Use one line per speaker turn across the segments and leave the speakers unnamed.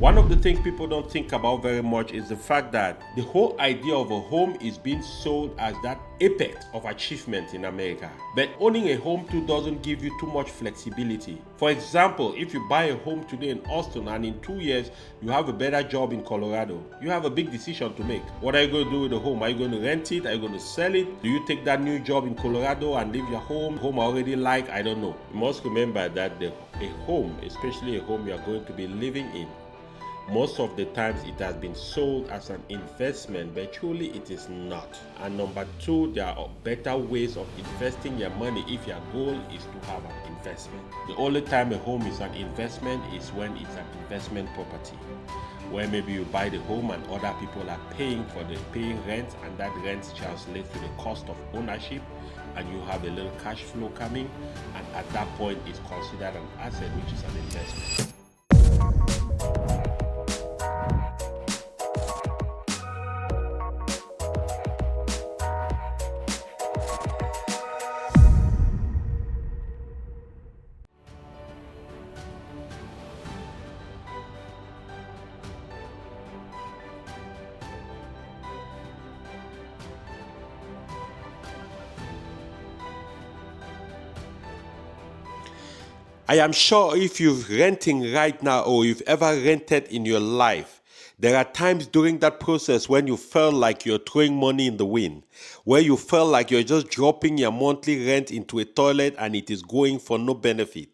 One of the things people don't think about very much is the fact that the whole idea of a home is being sold as that apex of achievement in America. But owning a home too doesn't give you too much flexibility. For example, if you buy a home today in Austin and in 2 years you have a better job in Colorado, you have a big decision to make. What are you going to do with the home? Are you going to rent it? Are you going to sell it? Do you take that new job in Colorado and leave your home I already like? I don't know. You must remember that a home, especially a home you are going to be living in, most of the times it has been sold as an investment, but truly it is not. And number two, there are better ways of investing your money if your goal is to have an investment. The only time a home is an investment is when it's an investment property, where maybe you buy the home and other people are paying rent, and that rent translates to the cost of ownership, and you have a little cash flow coming, and at that point it's considered an asset, which is an investment. I am sure if you're renting right now or you've ever rented in your life, there are times during that process when you felt like you're throwing money in the wind, where you felt like you're just dropping your monthly rent into a toilet and it is going for no benefit.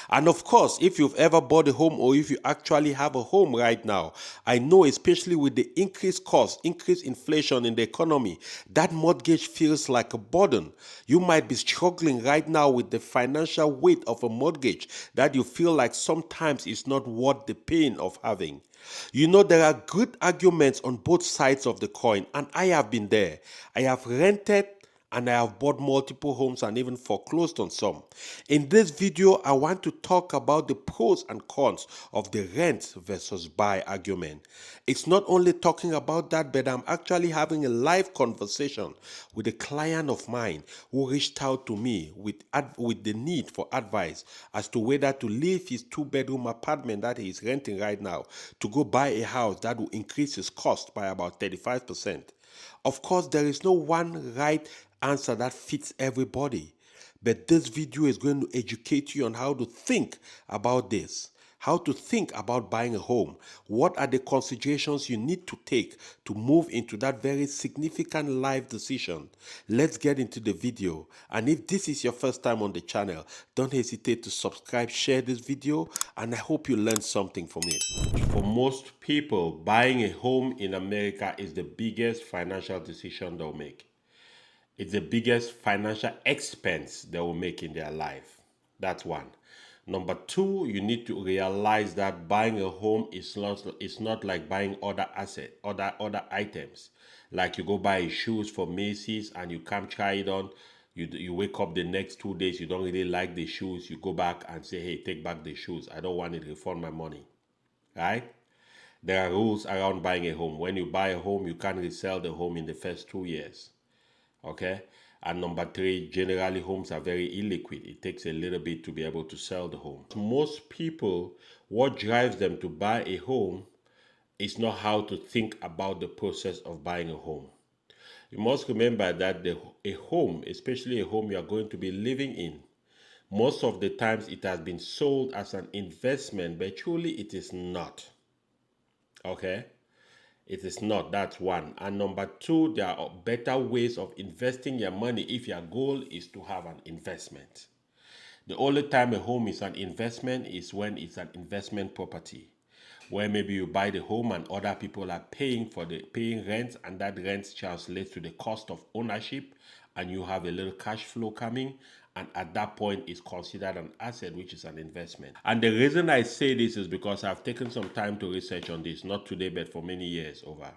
And of course, if you've ever bought a home or if you actually have a home right now, I know especially with the increased cost, increased inflation in the economy, that mortgage feels like a burden. You might be struggling right now with the financial weight of a mortgage that you feel like sometimes is not worth the pain of having. You know, there are good arguments on both sides of the coin, and I have been there. I have rented and I have bought multiple homes and even foreclosed on some. In this video, I want to talk about the pros and cons of the rent versus buy argument. It's not only talking about that, but I'm actually having a live conversation with a client of mine who reached out to me with the need for advice as to whether to leave his 2-bedroom apartment that he is renting right now to go buy a house that will increase his cost by about 35%. Of course, there is no one right answer that fits everybody, but this video is going to educate you on how to think about this, how to think about buying a home. What are the considerations you need to take to move into that very significant life decision? Let's get into the video. And if this is your first time on the channel, don't hesitate to subscribe, share this video, and I hope you learned something from it. For most people, buying a home in America is the biggest financial decision they'll make. It's the biggest financial expense they will make in their life. That's one. Number two, you need to realize that buying a home is not like buying other other items. Like you go buy shoes from Macy's and you come try it on. You wake up the next 2 days, you don't really like the shoes. You go back and say, hey, take back the shoes. I don't want it, refund my money. Right? There are rules around buying a home. When you buy a home, you can't resell the home in the first 2 years. Okay? And number three, generally homes are very illiquid. It takes a little bit to be able to sell the home. Most people, what drives them to buy a home is not how to think about the process of buying a home. You must remember that a home, especially a home you are going to be living in, most of the times it has been sold as an investment, but truly it is not. Okay? It is not. That's one. And number two, there are better ways of investing your money if your goal is to have an investment. The only time a home is an investment is when it's an investment property, where maybe you buy the home and other people are paying rent, and that rent translates to the cost of ownership, and you have a little cash flow coming, and at that point it's considered an asset, which is an investment. And the reason I say this is because I've taken some time to research on this, not today but for many years over.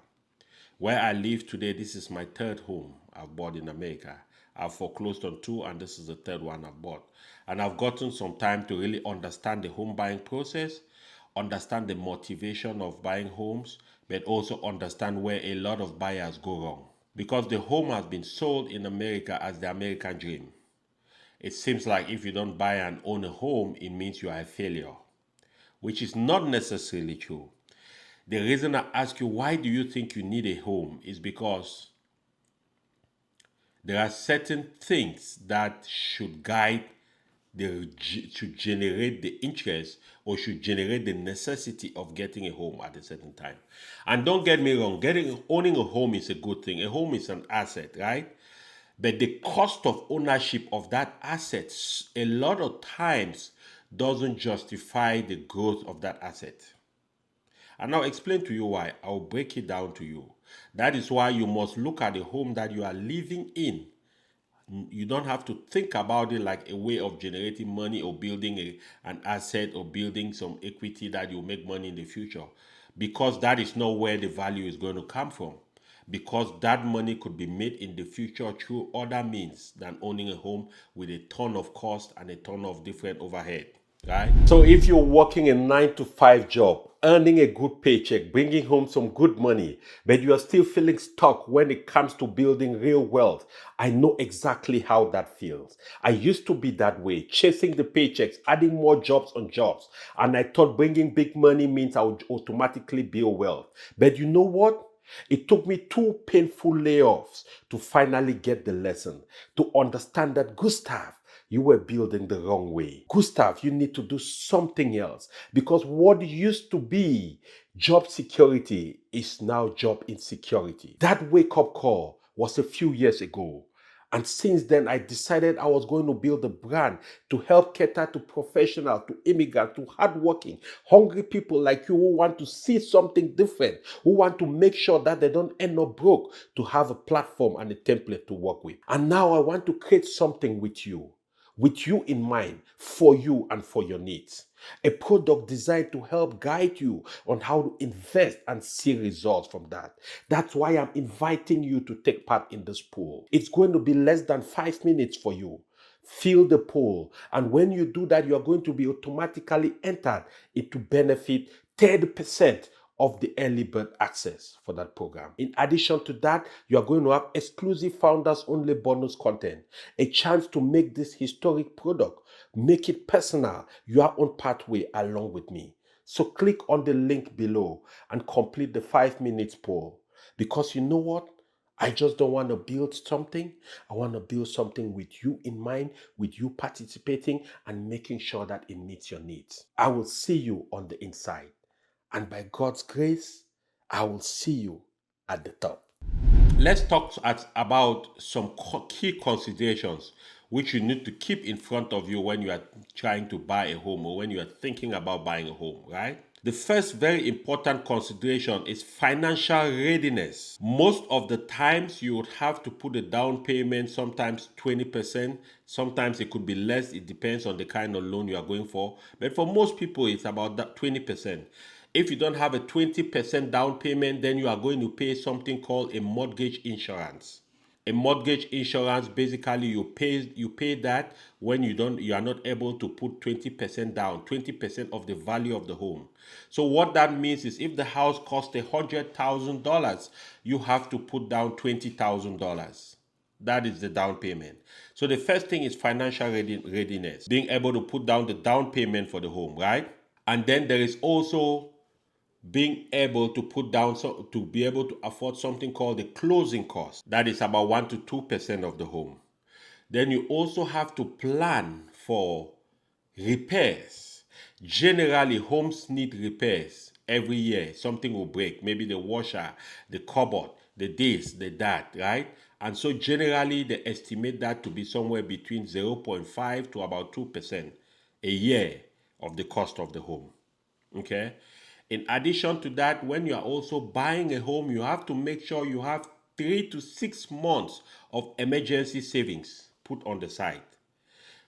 Where I live today, this is my third home I've bought in America. I've foreclosed on two, and this is the third one I've bought. And I've gotten some time to really understand the home buying process, understand the motivation of buying homes, but also understand where a lot of buyers go wrong. Because the home has been sold in America as the American dream. It seems like if you don't buy and own a home, it means you are a failure, which is not necessarily true. The reason I ask you, why do you think you need a home, is because there are certain things that should guide should generate the interest, or should generate the necessity of getting a home at a certain time. And don't get me wrong, owning a home is a good thing. A home is an asset, right? But the cost of ownership of that asset a lot of times doesn't justify the growth of that asset. And I'll explain to you why. I'll break it down to you. That is why you must look at the home that you are living in. You don't have to think about it like a way of generating money, or building an asset, or building some equity that you'll make money in the future, because that is not where the value is going to come from. Because that money could be made in the future through other means than owning a home with a ton of cost and a ton of different overhead. Right? So if you're working a 9 to 5 job, earning a good paycheck, bringing home some good money, but you are still feeling stuck when it comes to building real wealth, I know exactly how that feels. I used to be that way, chasing the paychecks, adding more jobs on jobs, and I thought bringing big money means I would automatically build wealth. But you know what? It took me 2 painful layoffs to finally get the lesson, to understand that, Gustav, you were building the wrong way. Gustav, you need to do something else, because what used to be job security is now job insecurity. That wake up call was a few years ago. And since then, I decided I was going to build a brand to help cater to professionals, to immigrants, to hardworking, hungry people like you who want to see something different, who want to make sure that they don't end up broke, to have a platform and a template to work with. And now I want to create something with you in mind, for you and for your needs. A product designed to help guide you on how to invest and see results from that. That's why I'm inviting you to take part in this poll. It's going to be less than 5 minutes for you. Fill the poll, and when you do that, you are going to be automatically entered into benefit 30% of the early bird access for that program. In addition to that, you are going to have exclusive founders only bonus content, a chance to make this historic product, make it personal, your own pathway along with me. So click on the link below and complete the 5 minutes poll, because you know what? I just don't want to build something. I want to build something with you in mind, with you participating and making sure that it meets your needs. I will see you on the inside. And by God's grace, I will see you at the top. Let's talk about some key considerations which you need to keep in front of you when you are trying to buy a home, or when you are thinking about buying a home, right? The first very important consideration is financial readiness. Most of the times you would have to put a down payment, sometimes 20%, sometimes it could be less. It depends on the kind of loan you are going for. But for most people, it's about that 20%. If you don't have a 20% down payment, then you are going to pay something called a mortgage insurance. A mortgage insurance, basically you pay that when you are not able to put 20% down, 20% of the value of the home. So what that means is, if the house costs $100,000, you have to put down $20,000. That is the down payment. So the first thing is financial readiness, being able to put down the down payment for the home, right? And then there is also being able to put down, so to be able to afford something called the closing cost. That is about 1 to 2% of the home. Then you also have to plan for repairs. Generally, homes need repairs every year. Something will break, maybe the washer, the cupboard, the this, the that, right? And so generally they estimate that to be somewhere between 0.5 to about 2% a year of the cost of the home. Okay. In addition to that, when you are also buying a home, you have to make sure you have 3 to 6 months of emergency savings put on the side,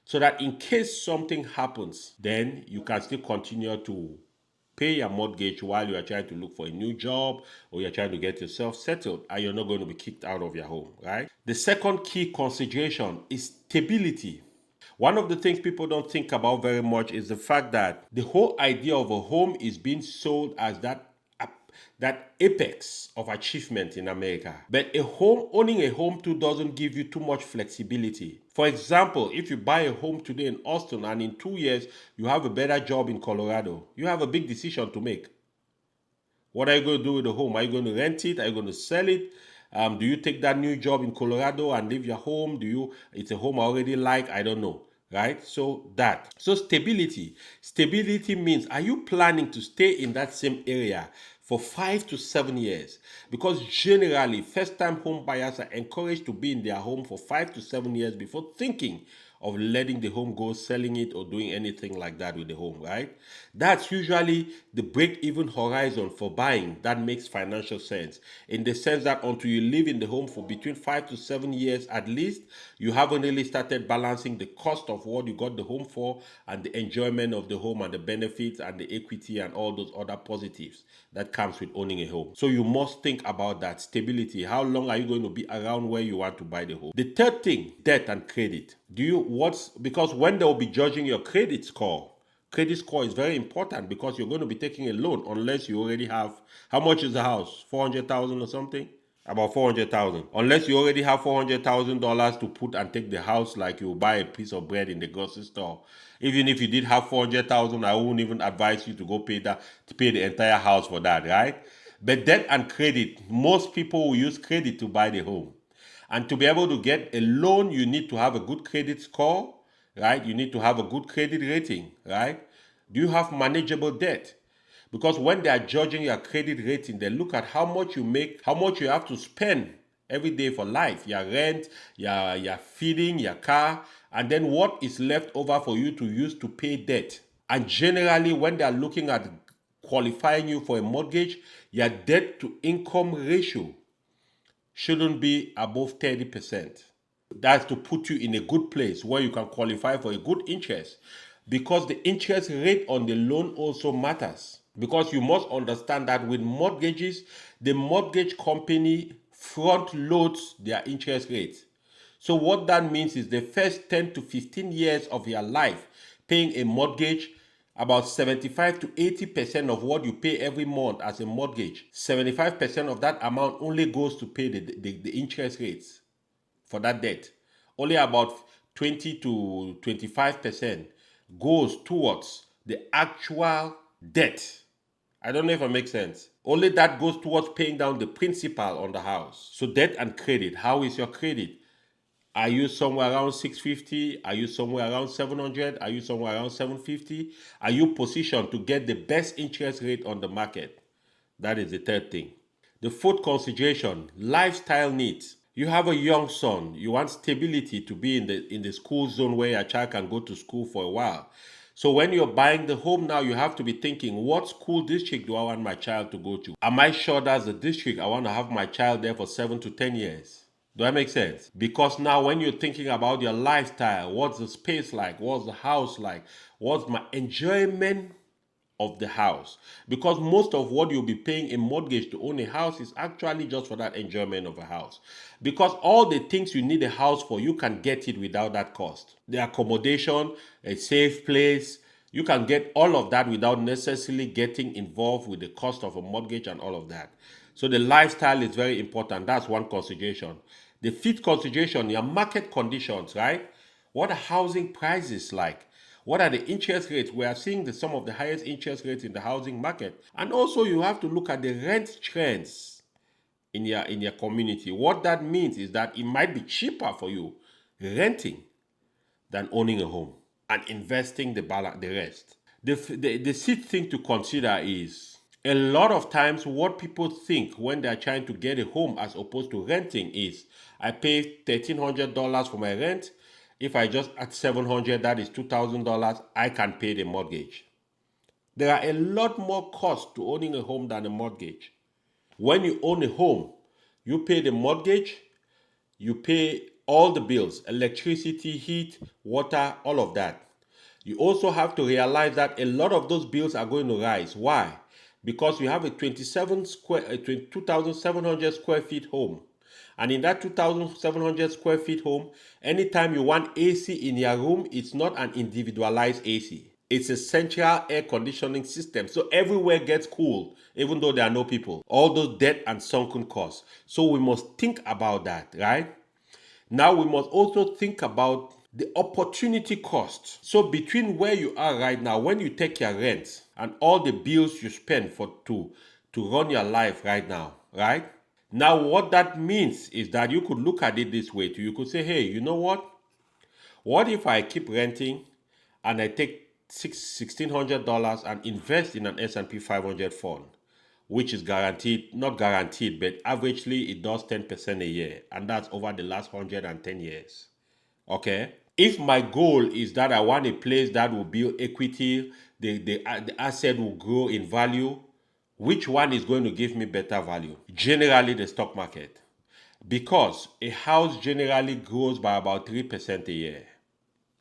so that in case something happens, then you can still continue to pay your mortgage while you are trying to look for a new job, or you're trying to get yourself settled, and you're not going to be kicked out of your home, right? The second key consideration is stability. One of the things people don't think about very much is the fact that the whole idea of a home is being sold as that apex of achievement in America. But owning a home too doesn't give you too much flexibility. For example, if you buy a home today in Austin and in 2 years you have a better job in Colorado, you have a big decision to make. What are you going to do with the home? Are you going to rent it? Are you going to sell it? Do you take that new job in Colorado and leave your home? It's a home I already like? I don't know. Right? So stability. Stability means, are you planning to stay in that same area for 5 to 7 years? Because generally, first time home buyers are encouraged to be in their home for 5 to 7 years before thinking of letting the home go, selling it, or doing anything like that with the home, right? That's usually the break even horizon for buying that makes financial sense. In the sense that until you live in the home for between 5 to 7 years at least, you haven't really started balancing the cost of what you got the home for and the enjoyment of the home and the benefits and the equity and all those other positives that comes with owning a home. So you must think about that stability. How long are you going to be around where you want to buy the home? The third thing, debt and credit. Because when they'll be judging your credit score is very important because you're going to be taking a loan unless you already have, how much is the house? 400,000 or something? About 400,000. Unless you already have $400,000 to put and take the house, like you buy a piece of bread in the grocery store. Even if you did have 400,000, I wouldn't even advise you to go pay the entire house for that, right? But debt and credit, most people will use credit to buy the home. And to be able to get a loan, you need to have a good credit score, right? You need to have a good credit rating, right? Do you have manageable debt? Because when they are judging your credit rating, they look at how much you make, how much you have to spend every day for life, your rent, your feeding, your car, and then what is left over for you to use to pay debt. And generally, when they are looking at qualifying you for a mortgage, your debt to income ratio shouldn't be above 30%. That's to put you in a good place where you can qualify for a good interest, because the interest rate on the loan also matters. Because you must understand that with mortgages, the mortgage company front loads their interest rates. So what that means is the first 10 to 15 years of your life paying a mortgage, about 75 to 80% of what you pay every month as a mortgage, 75% of that amount only goes to pay the interest rates for that debt. Only about 20 to 25% goes towards the actual debt. I don't know if it makes sense. Only that goes towards paying down the principal on the house. So debt and credit. How is your credit? Are you somewhere around 650? Are you somewhere around 700? Are you somewhere around 750? Are you positioned to get the best interest rate on the market? That is the third thing. The fourth consideration, lifestyle needs. You have a young son. You want stability to be in the school zone where your child can go to school for a while. So when you're buying the home now, you have to be thinking, what school district do I want my child to go to? Am I sure that's the district I want to have my child there for 7 to 10 years? Do that make sense? Because now when you're thinking about your lifestyle, what's the space like? What's the house like? What's my enjoyment of the house? Because most of what you'll be paying a mortgage to own a house is actually just for that enjoyment of a house. Because all the things you need a house for, you can get it without that cost. The accommodation, a safe place, you can get all of that without necessarily getting involved with the cost of a mortgage and all of that. So the lifestyle is very important. That's one consideration. The fifth consideration, your market conditions, right? What are housing prices like? What are the interest rates? We are seeing some of the highest interest rates in the housing market. And also you have to look at the rent trends in your community. What that means is that it might be cheaper for you renting than owning a home and investing the rest. The sixth thing to consider is a lot of times what people think when they're trying to get a home as opposed to renting is, I pay $1,300 for my rent. If I just add 700, that is $2,000. I can pay the mortgage. There are a lot more costs to owning a home than a mortgage. When you own a home, you pay the mortgage, you pay all the bills, electricity, heat, water, all of that. You also have to realize that a lot of those bills are going to rise. Why? Because you have a 2,700 square feet home. And in that 2,700 square feet home, anytime you want AC in your room, it's not an individualized AC. It's a central air conditioning system. So everywhere gets cool, even though there are no people. All those debt and sunken costs. So we must think about that, right? Now we must also think about the opportunity cost. So between where you are right now, when you take your rent and all the bills you spend to run your life right now, right? Now, what that means is that you could look at it this way too. You could say, hey, you know what? What if I keep renting and I take $1,600 and invest in an S&P 500 fund, which is guaranteed, not guaranteed, but averagely it does 10% a year, and that's over the last 110 years. Okay? If my goal is that I want a place that will build equity, the asset will grow in value, which one is going to give me better value? Generally, the stock market. Because a house generally grows by about 3% a year,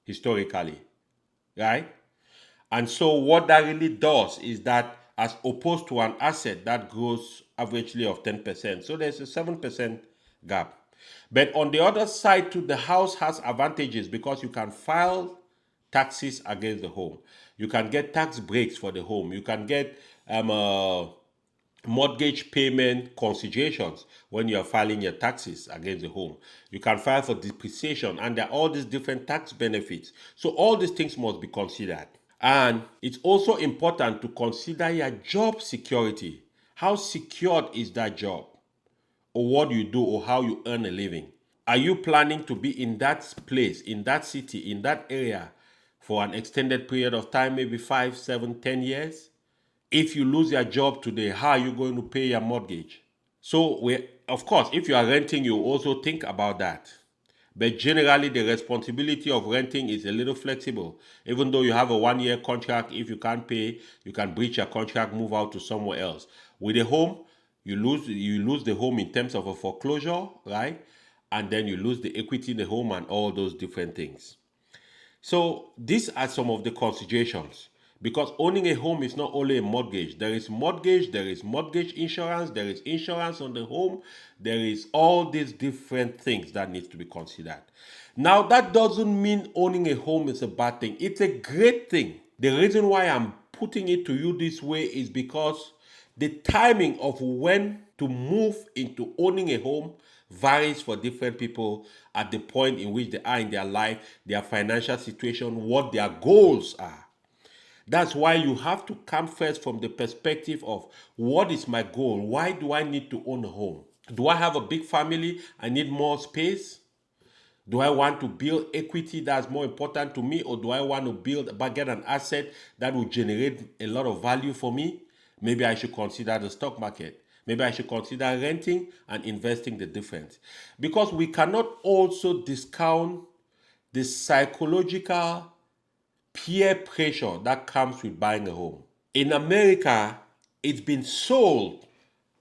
historically, right? And so, what that really does is that, as opposed to an asset that grows averagely of 10%, so there's a 7% gap. But on the other side, too, the house has advantages because you can file taxes against the home. You can get tax breaks for the home. You can get mortgage payment considerations when you are filing your taxes against the home. You can file for depreciation, and there are all these different tax benefits. So all these things must be considered. And it's also important to consider your job security. How secured is that job? Or what you do, or how you earn a living? Are you planning to be in that place, in that city, in that area for an extended period of time, maybe 5, 7, 10 years? If you lose your job today, how are you going to pay your mortgage? So, of course, if you are renting, you also think about that. But generally, the responsibility of renting is a little flexible. Even though you have a 1 year contract, if you can't pay, you can breach your contract, move out to somewhere else. With a home, you lose the home in terms of a foreclosure, right? And then you lose the equity in the home and all those different things. So these are some of the considerations. Because owning a home is not only a mortgage. There is mortgage, there is mortgage insurance, there is insurance on the home, there is all these different things that needs to be considered. Now that doesn't mean owning a home is a bad thing. It's a great thing. The reason why I'm putting it to you this way is because the timing of when to move into owning a home varies for different people at the point in which they are in their life, their financial situation, what their goals are. That's why you have to come first from the perspective of what is my goal? Why do I need to own a home? Do I have a big family? I need more space? Do I want to build equity that's more important to me, or do I want to get an asset that will generate a lot of value for me? Maybe I should consider the stock market. Maybe I should consider renting and investing the difference. Because we cannot also discount the psychological peer pressure that comes with buying a home. In America, it's been sold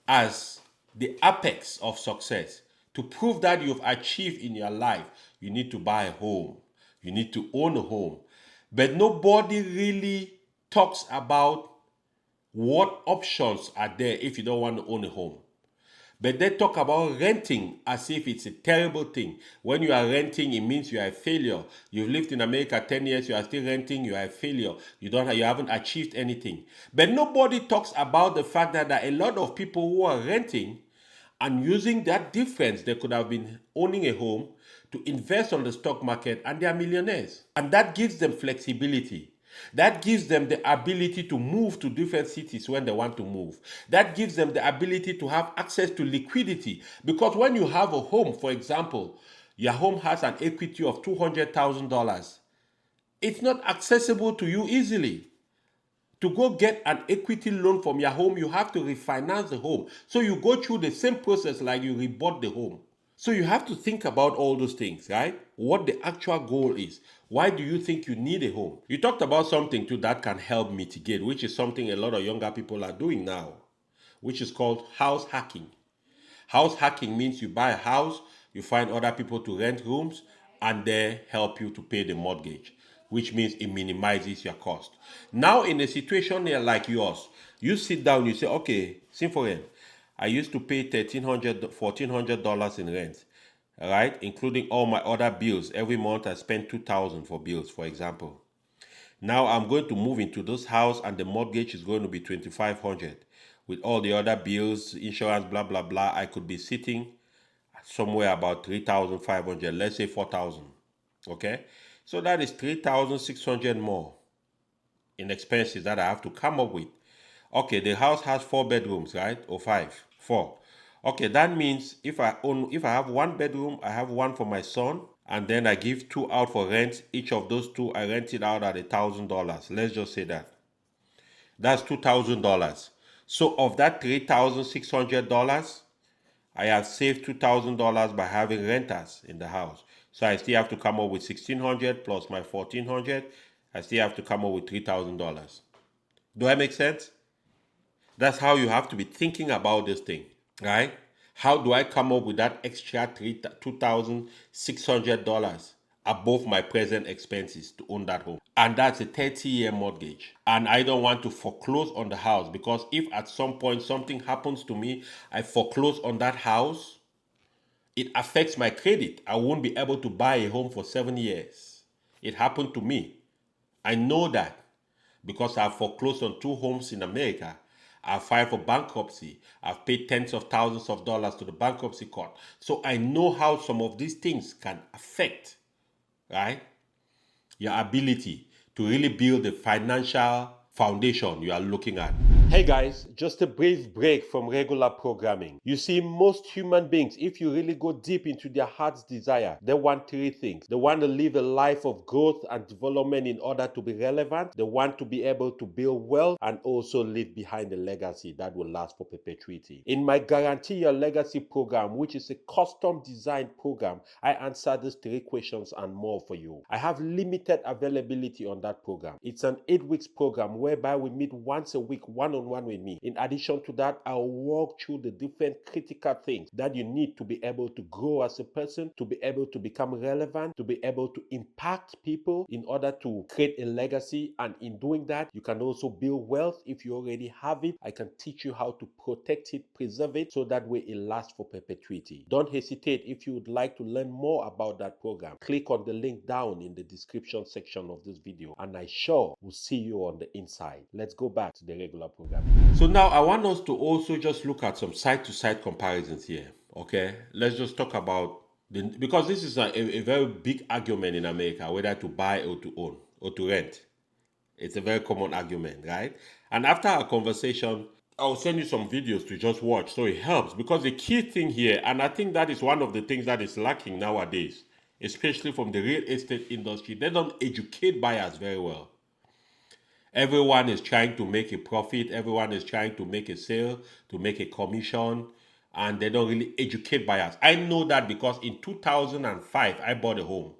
as the apex of success. To prove that you've achieved in your life, you need to buy a home. You need to own a home. But nobody really talks about what options are there if you don't want to own a home. But they talk about renting as if it's a terrible thing. When you are renting, it means you are a failure. You've lived in America 10 years, you are still renting, you are a failure. You haven't achieved anything. But nobody talks about the fact that there are a lot of people who are renting and using that difference, they could have been owning a home to invest on the stock market, and they are millionaires. And that gives them flexibility. That gives them the ability to move to different cities when they want to move. That gives them the ability to have access to liquidity. Because when you have a home, for example, your home has an equity of $200,000, it's not accessible to you easily. To go get an equity loan from your home, you have to refinance the home. So you go through the same process like you rebought the home. So you have to think about all those things, right? What the actual goal is. Why do you think you need a home? You talked about something too that can help mitigate, which is something a lot of younger people are doing now, which is called house hacking. House hacking means you buy a house, you find other people to rent rooms, and they help you to pay the mortgage, which means it minimizes your cost. Now, in a situation like yours, you sit down, you say, okay, Symphorien, I used to pay $1,300, $1,400 in rent, all right, including all my other bills. Every month I spend $2,000 for bills, for example. Now I'm going to move into this house and the mortgage is going to be $2,500. With all the other bills, insurance, blah, blah, blah, I could be sitting somewhere about 3,500, let's say 4,000. Okay? So that is 3,600 more in expenses that I have to come up with. Okay, the house has 4 bedrooms, right? Or five? Four. Okay, that means if I have 1 bedroom, I have one for my son, and then I give two out for rent. Each of those two I rent it out at $1,000. Let's just say that. That's $2,000. So of that $3,600, I have saved $2,000 by having renters in the house. So I still have to come up with 1,600 plus my 1,400. I still have to come up with $3,000. Do that make sense? That's how you have to be thinking about this thing, right? How do I come up with that extra $2,600 above my present expenses to own that home? And that's a 30-year mortgage. And I don't want to foreclose on the house, because if at some point something happens to me, I foreclose on that house, it affects my credit. I won't be able to buy a home for 7 years. It happened to me. I know that because I've foreclosed on 2 homes in America. I've filed for bankruptcy. I've paid tens of thousands of dollars to the bankruptcy court. So I know how some of these things can affect, right, your ability to really build the financial foundation you are looking at. Hey guys, just a brief break from regular programming. You see, most human beings, if you really go deep into their heart's desire, they want 3 things. They want to live a life of growth and development in order to be relevant. They want to be able to build wealth and also leave behind a legacy that will last for perpetuity. In my Guarantee Your Legacy program, which is a custom designed program, I answer these 3 questions and more for you. I have limited availability on that program. It's an 8 weeks program whereby we meet once a week, one-on-one with me. In addition to that, I'll walk through the different critical things that you need to be able to grow as a person, to be able to become relevant, to be able to impact people in order to create a legacy. And in doing that, you can also build wealth. If you already have it, I can teach you how to protect it, preserve it, so that way it lasts for perpetuity. Don't hesitate. If you would like to learn more about that program, click on the link down in the description section of this video, and I sure will see you on the inside. Let's go back to the regular program. So now I want us to also just look at some side-to-side comparisons here. Okay, let's just talk about because this is a very big argument in America, whether to buy or to own or to rent. It's a very common argument, right? And after our conversation, I'll send you some videos to just watch so it helps, because the key thing here, and I think that is one of the things that is lacking nowadays, especially from the real estate industry, they don't educate buyers very well. Everyone is trying to make a profit, everyone is trying to make a sale, to make a commission, and they don't really educate buyers. I know that because in 2005, I bought a home.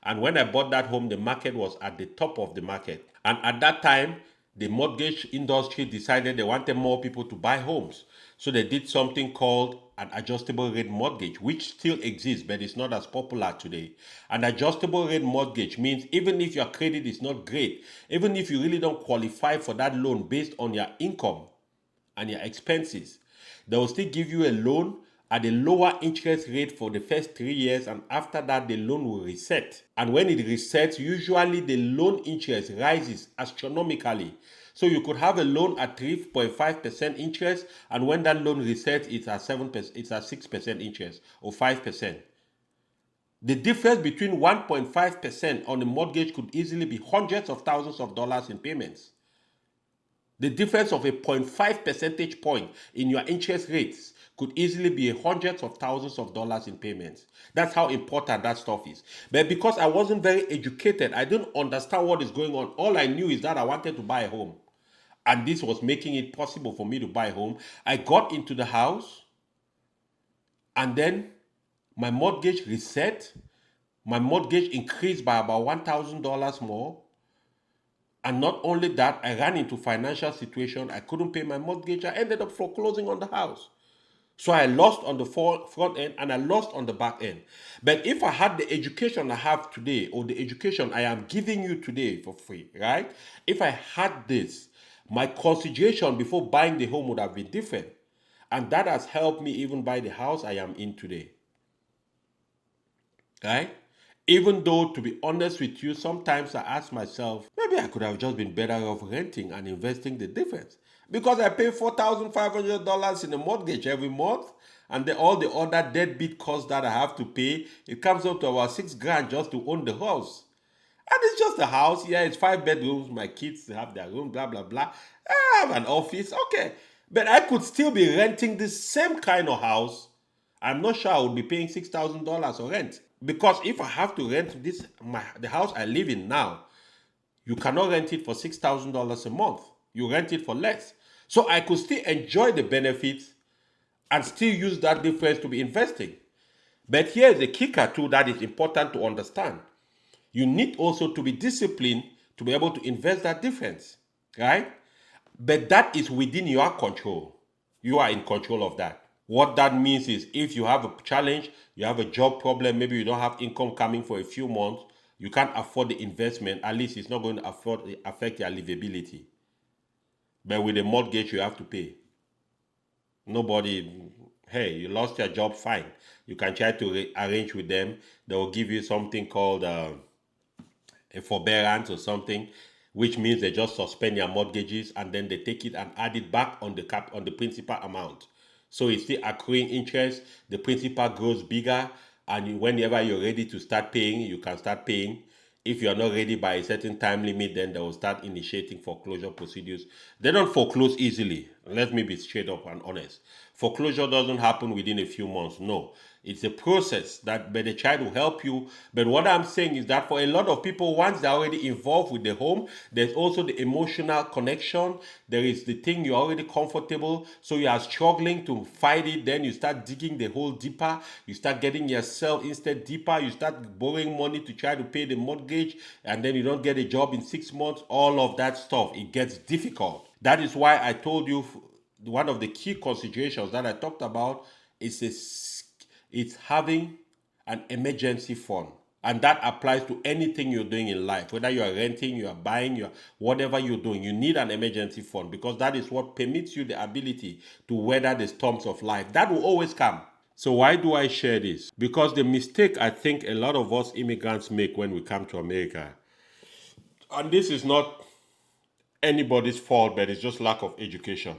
And when I bought that home, the market was at the top of the market. And at that time, the mortgage industry decided they wanted more people to buy homes. So they did something called an adjustable rate mortgage, which still exists, but it's not as popular today. An adjustable rate mortgage means even if your credit is not great, even if you really don't qualify for that loan based on your income and your expenses, they will still give you a loan at a lower interest rate for the first 3 years, and after that the loan will reset. And when it resets, usually the loan interest rises astronomically. So you could have a loan at 3.5% interest, and when that loan resets, it's at 7%, it's at 6% interest or 5%. The difference between 1.5% on a mortgage could easily be hundreds of thousands of dollars in payments. The difference of a 0.5 percentage point in your interest rates could easily be hundreds of thousands of dollars in payments. That's how important that stuff is. But because I wasn't very educated, I didn't understand what is going on. All I knew is that I wanted to buy a home. And this was making it possible for me to buy a home. I got into the house, and then my mortgage reset. My mortgage increased by about $1,000 more. And not only that, I ran into financial situation. I couldn't pay my mortgage. I ended up foreclosing on the house. So I lost on the front end and I lost on the back end. But if I had the education I have today, or the education I am giving you today for free, right? If I had this, my consideration before buying the home would have been different. And that has helped me even buy the house I am in today. Right? Even though, to be honest with you, sometimes I ask myself, maybe I could have just been better off renting and investing the difference. Because I pay $4,500 in a mortgage every month, and all the other deadbeat costs that I have to pay, it comes up to about $6,000 just to own the house. And it's just a house. Yeah, it's 5 bedrooms. My kids have their room, blah, blah, blah. I have an office, okay. But I could still be renting the same kind of house. I'm not sure I would be paying $6,000 for rent. Because if I have to rent the house I live in now, you cannot rent it for $6,000 a month. You rent it for less. So I could still enjoy the benefits and still use that difference to be investing. But here is the kicker too that is important to understand. You need also to be disciplined to be able to invest that difference, right? But that is within your control. You are in control of that. What that means is if you have a challenge, you have a job problem, maybe you don't have income coming for a few months, you can't afford the investment, at least it's not going to affect your livability. But with a mortgage, you have to pay. Nobody, hey, you lost your job, fine. You can try to arrange with them. They will give you something called a forbearance or something, which means they just suspend your mortgages and then they take it and add it back on the principal amount. So it's still accruing interest. The principal grows bigger, and whenever you're ready to start paying, you can start paying. If you're not ready by a certain time limit, then they will start initiating foreclosure procedures. They don't foreclose easily. Let me be straight up and honest. Foreclosure doesn't happen within a few months. No. It's a process that but they try to help you. But what I'm saying is that for a lot of people, once they're already involved with the home, there's also the emotional connection. There is the thing you're already comfortable. So you are struggling to fight it. Then you start digging the hole deeper. You start getting yourself instead deeper. You start borrowing money to try to pay the mortgage. And then you don't get a job in 6 months. All of that stuff, it gets difficult. That is why I told you one of the key considerations that I talked about is it's having an emergency fund. And that applies to anything you're doing in life, whether you are renting, you are buying, whatever you're doing, you need an emergency fund because that is what permits you the ability to weather the storms of life. That will always come. So why do I share this? Because the mistake I think a lot of us immigrants make when we come to America, and this is not anybody's fault, but it's just lack of education,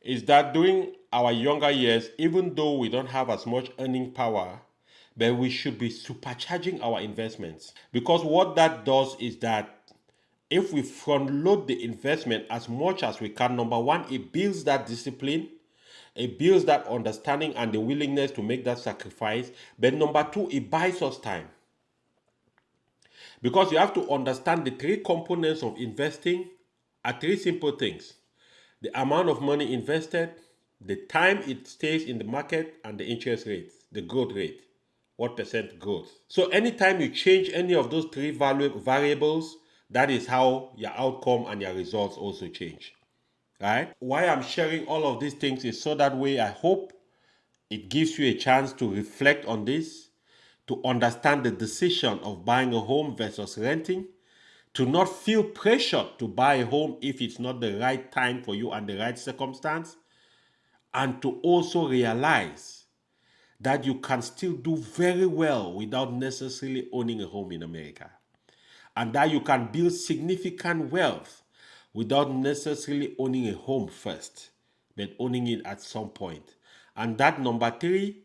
is that during our younger years, even though we don't have as much earning power, but we should be supercharging our investments. Because what that does is that if we front load the investment as much as we can, number one, it builds that discipline, it builds that understanding and the willingness to make that sacrifice. But number two, it buys us time. Because you have to understand the three components of investing are three simple things: the amount of money invested, the time it stays in the market, and the interest rate, the growth rate, what percent growth. So anytime you change any of those three variables, that is how your outcome and your results also change. Right? Why I'm sharing all of these things is so that way I hope it gives you a chance to reflect on this, to understand the decision of buying a home versus renting, to not feel pressured to buy a home if it's not the right time for you and the right circumstance, and to also realize that you can still do very well without necessarily owning a home in America, and that you can build significant wealth without necessarily owning a home first, but owning it at some point. And that number three,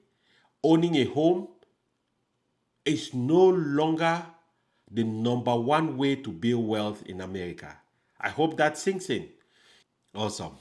owning a home is no longer the number one way to build wealth in America. I hope that sinks in. Awesome.